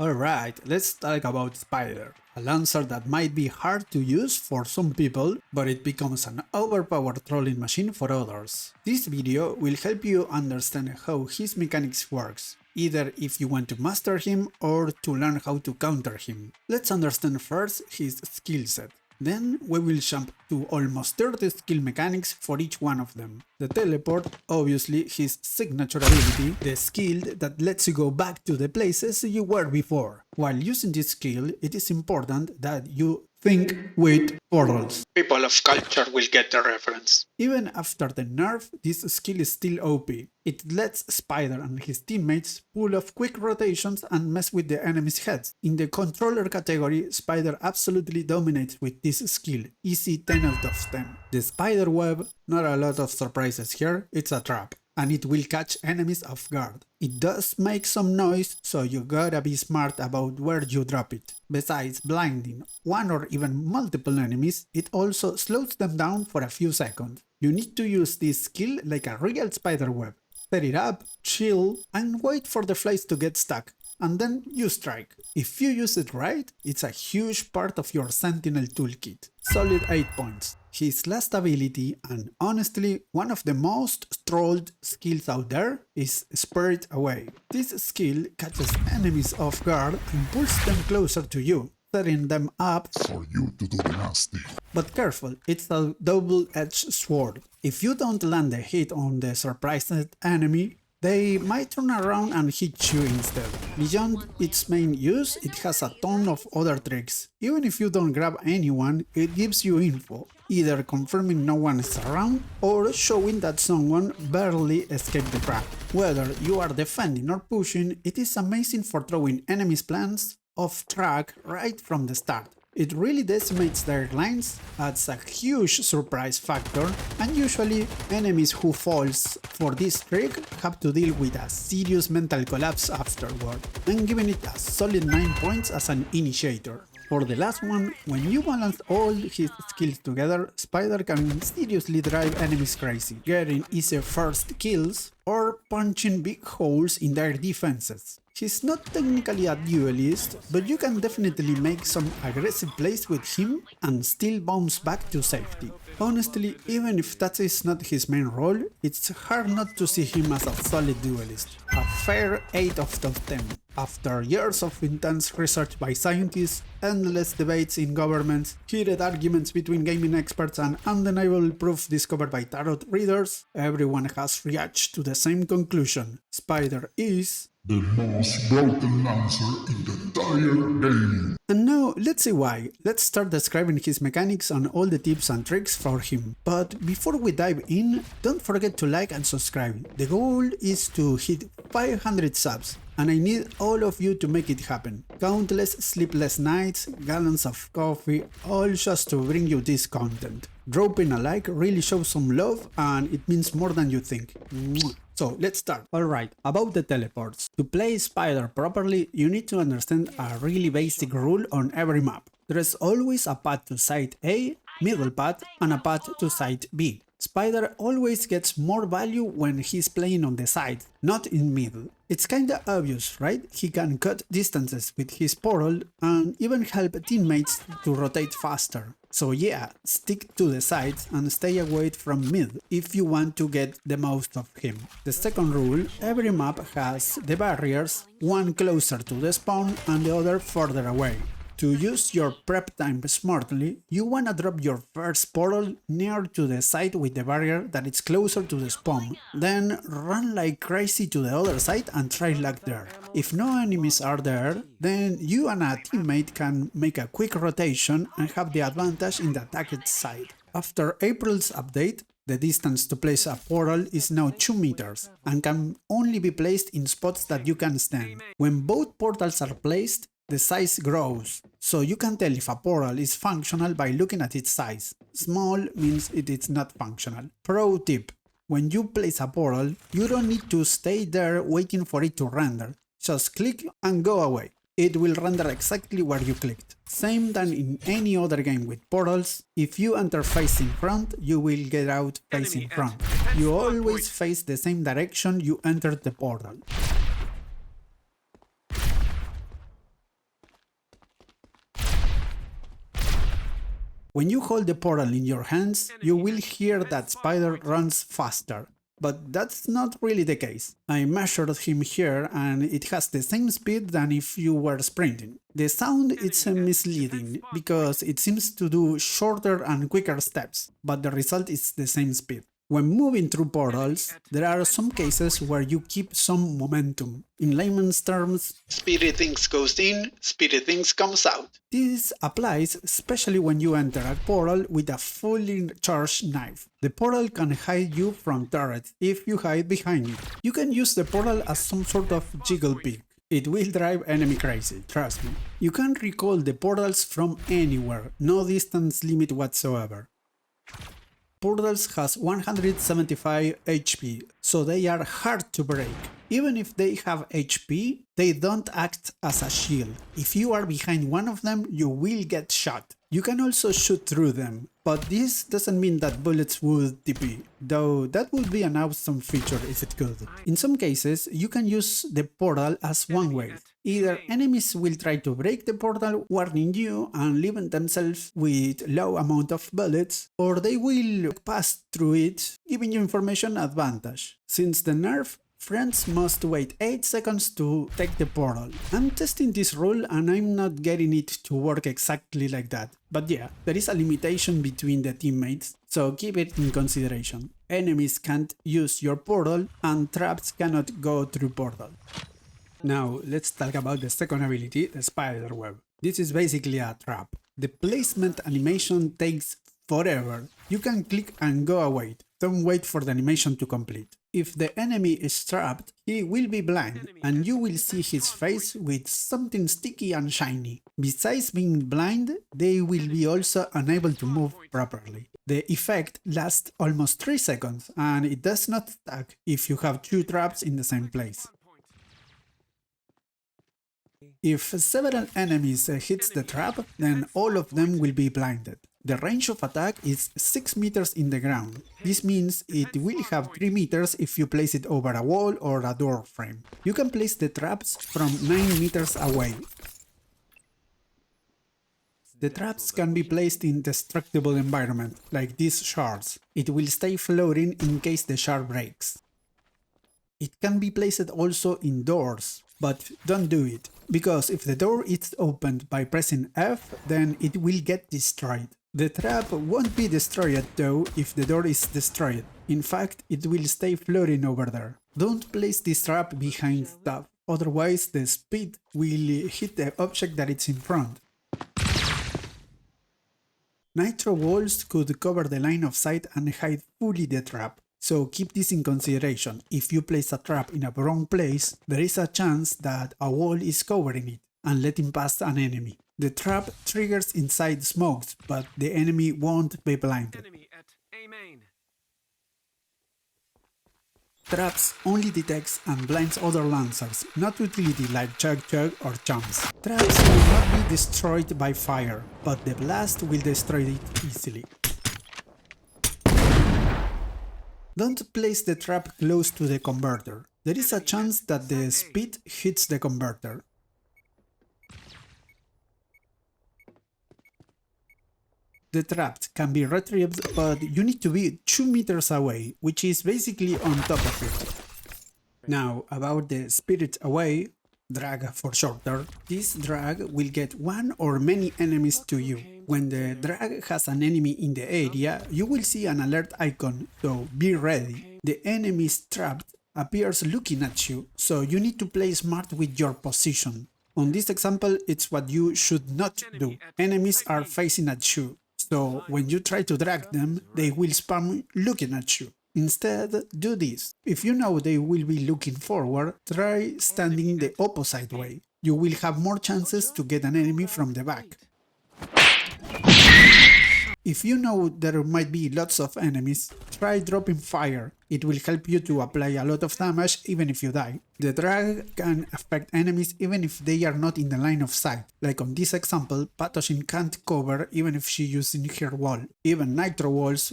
Alright, let's talk about Spider, a lancer that might be hard to use for some people, but it becomes an overpowered trolling machine for others. This video will help you understand how his mechanics works, either if you want to master him or to learn how to counter him. Let's understand first his skill set. Then we will jump to almost 30 skill mechanics for each one of them. The teleport, obviously his signature ability, the skill that lets you go back to the places you were before. While using this skill, it is important that you think with portals. People of culture will get the reference. Even after the nerf, this skill is still OP. It lets Spider and his teammates pull off quick rotations and mess with the enemy's heads. In the controller category, Spider absolutely dominates with this skill, easy 10 out of 10. The Spider Web, not a lot of surprises here, it's a trap, and it will catch enemies off guard. It does make some noise, so you gotta be smart about where you drop it. Besides blinding one or even multiple enemies, it also slows them down for a few seconds. You need to use this skill like a real spider web. Set it up, chill, and wait for the flies to get stuck, and then you strike. If you use it right, it's a huge part of your Sentinel toolkit. Solid 8 points. His last ability, and honestly one of the most trolled skills out there, is Spirit Away. This skill catches enemies off guard and pulls them closer to you, setting them up for you to do the nasty. But careful, it's a double-edged sword. If you don't land a hit on the surprised enemy, they might turn around and hit you instead. Beyond its main use, it has a ton of other tricks. Even if you don't grab anyone, it gives you info, either confirming no one is around or showing that someone barely escaped the trap. Whether you are defending or pushing, it is amazing for throwing enemies' plans off track right from the start. It really decimates their lines, adds a huge surprise factor, and usually enemies who falls for this trick have to deal with a serious mental collapse afterward. I'm giving it a solid 9 points as an initiator. For the last one, when you balance all his skills together, Spider can seriously drive enemies crazy, getting easy first kills or punching big holes in their defenses. He's not technically a duelist, but you can definitely make some aggressive plays with him and still bounce back to safety. Honestly, even if that is not his main role, it's hard not to see him as a solid duelist. A fair 8 out of 10. After years of intense research by scientists, endless debates in governments, heated arguments between gaming experts and undeniable proof discovered by tarot readers, everyone has reached to the same conclusion. Spider is the most broken lancer in the entire game. And now let's see why. Let's start describing his mechanics and all the tips and tricks for him. But before we dive in, don't forget to like and subscribe. The goal is to hit 500 subs, and I need all of you to make it happen. Countless sleepless nights, gallons of coffee, all just to bring you this content. Dropping a like really shows some love, and it means more than you think. So let's start. Alright, about the teleports. To play Spider properly, you need to understand a really basic rule on every map. There is always a path to site A, middle path, and a path to site B. Spider always gets more value when he's playing on the side, not in middle. It's kinda obvious, right? He can cut distances with his portal and even help teammates to rotate faster. So yeah, stick to the sides and stay away from mid if you want to get the most of him. The second rule, every map has the barriers, one closer to the spawn and the other further away. To use your prep time smartly, you wanna drop your first portal near to the side with the barrier that is closer to the spawn. Then run like crazy to the other side and try luck there. If no enemies are there, then you and a teammate can make a quick rotation and have the advantage in the attacked side. After April's update, the distance to place a portal is now 2 meters and can only be placed in spots that you can stand. When both portals are placed, the size grows, so you can tell if a portal is functional by looking at its size. Small means it is not functional. Pro tip: when you place a portal, you don't need to stay there waiting for it to render. Just click and go away. It will render exactly where you clicked. Same than in any other game with portals, if you enter facing front, you will get out facing front. You always face the same direction you entered the portal. When you hold the portal in your hands, you will hear that Spider runs faster. But that's not really the case. I measured him here and it has the same speed than if you were sprinting. The sound is misleading because it seems to do shorter and quicker steps, but the result is the same speed. When moving through portals, there are some cases where you keep some momentum. In layman's terms, Speedy Things goes in, Speedy Things comes out. this applies especially when you enter a portal with a fully charged knife. The portal can hide you from turrets if you hide behind it. You can use the portal as some sort of jiggle pig. It will drive enemy crazy, trust me. You can recall the portals from anywhere, no distance limit whatsoever. Portals has 175 HP, so they are hard to break. Even if they have HP, they don't act as a shield. If you are behind one of them, you will get shot. You can also shoot through them, but this doesn't mean that bullets would TP, though that would be an awesome feature if it could. In some cases, you can use the portal as one way. Either enemies will try to break the portal, warning you and leaving themselves with low amount of bullets, or they will pass through it, giving you information advantage. Since the nerf, friends must wait 8 seconds to take the portal. I'm testing this rule and I'm not getting it to work exactly like that. But yeah, there is a limitation between the teammates, so keep it in consideration. Enemies can't use your portal and traps cannot go through portal. Now let's talk about the second ability, the spider web. This is basically a trap. The placement animation takes forever. You can click and go away. Don't wait for the animation to complete. If the enemy is trapped, he will be blind and you will see his face with something sticky and shiny. Besides being blind, they will be also unable to move properly. The effect lasts almost 3 seconds and it does not stack if you have 2 traps in the same place. If several enemies hits the trap, then all of them will be blinded. The range of attack is 6 meters in the ground. This means it will have 3 meters if you place it over a wall or a door frame. You can place the traps from 9 meters away. The traps can be placed in destructible environment, like these shards. It will stay floating in case the shard breaks. It can be placed also indoors, but don't do it, because if the door is opened by pressing F, then it will get destroyed. The trap won't be destroyed though if the door is destroyed. In fact, it will stay floating over there. Don't place this trap behind stuff, otherwise the speed will hit the object that it's in front. Nitro walls could cover the line of sight and hide fully the trap. So keep this in consideration. If you place a trap in a wrong place, there is a chance that a wall is covering it and letting past an enemy. The trap triggers inside smokes, but the enemy won't be blinded. Traps only detects and blinds other lancers, not utility like Chug Chug or Chumps. Traps will not be destroyed by fire, but the blast will destroy it easily. Don't place the trap close to the converter. There is a chance that the speed hits the converter. The traps can be retrieved, but you need to be 2 meters away, which is basically on top of it. Now, about the spirit away, drag for shorter, this drag will get one or many enemies to you. When the drag has an enemy in the area, you will see an alert icon, so be ready. The enemy trapped appears looking at you, so you need to play smart with your position. On this example, it's what you should not do. Enemies are facing at you, so when you try to drag them, they will spam looking at you. Instead, do this. If you know they will be looking forward, try standing the opposite way. You will have more chances to get an enemy from the back. If you know there might be lots of enemies, try dropping fire. It will help you to apply a lot of damage even if you die. The drag can affect enemies even if they are not in the line of sight. Like on this example, Pathogen can't cover even if she using her wall. Even nitro walls,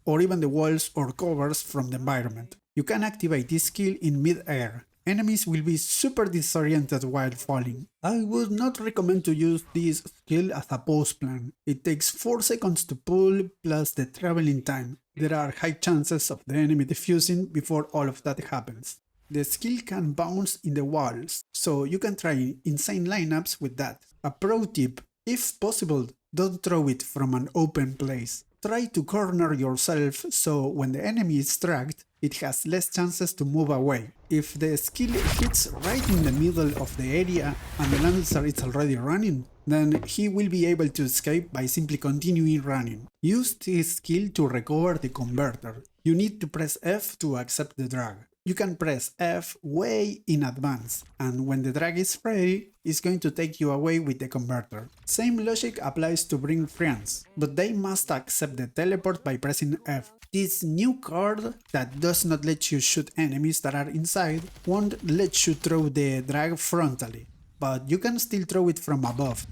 or even the walls or covers from the environment. You can activate this skill in mid-air. enemies will be super disoriented while falling. I would not recommend to use this skill as a pause plan. It takes 4 seconds to pull plus the traveling time. There are high chances of the enemy defusing before all of that happens. The skill can bounce in the walls, so you can try insane lineups with that. A pro tip: if possible, don't throw it from an open place. Try to corner yourself so when the enemy is tracked, it has less chances to move away. If the skill hits right in the middle of the area and the Lancer is already running, then he will be able to escape by simply continuing running. Use this skill to recover the converter. You need to press F to accept the drag. You can press F way in advance, and when the drag is ready, it's going to take you away with the converter. Same logic applies to bring friends, but they must accept the teleport by pressing F. This new card that does not let you shoot enemies that are inside won't let you throw the drag frontally, but you can still throw it from above.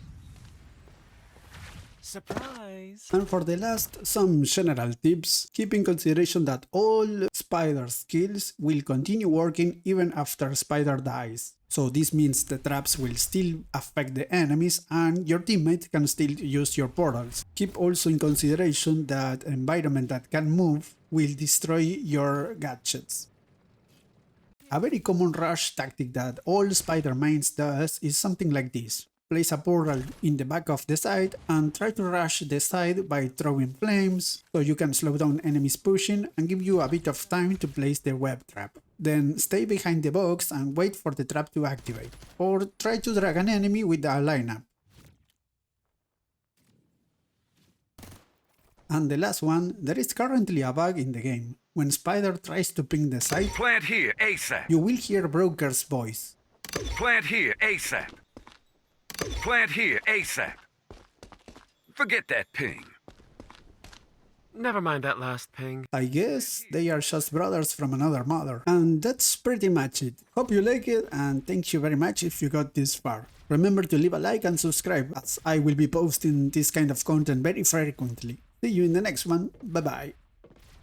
Surprise! And for the last, some general tips. Keep in consideration that all Spider skills will continue working even after Spider dies. So this means the traps will still affect the enemies and your teammate can still use your portals. Keep also in consideration that environment that can move will destroy your gadgets. A very common rush tactic that all Spider mains does is something like this. Place a portal in the back of the side and try to rush the side by throwing flames, so you can slow down enemies pushing and give you a bit of time to place the web trap. Then stay behind the box and wait for the trap to activate, or try to drag an enemy with a lineup. And the last one, there is currently a bug in the game. When Spider tries to ping the site, Plant here, ASAP. you will hear Broker's voice. Plant here, ASAP. Plant here, ASAP. Forget that ping. Never mind that last ping. I guess they are just brothers from another mother. And that's pretty much it. Hope you like it and thank you very much if you got this far. Remember to leave a like and subscribe, as I will be posting this kind of content very frequently. See you in the next one. Bye bye.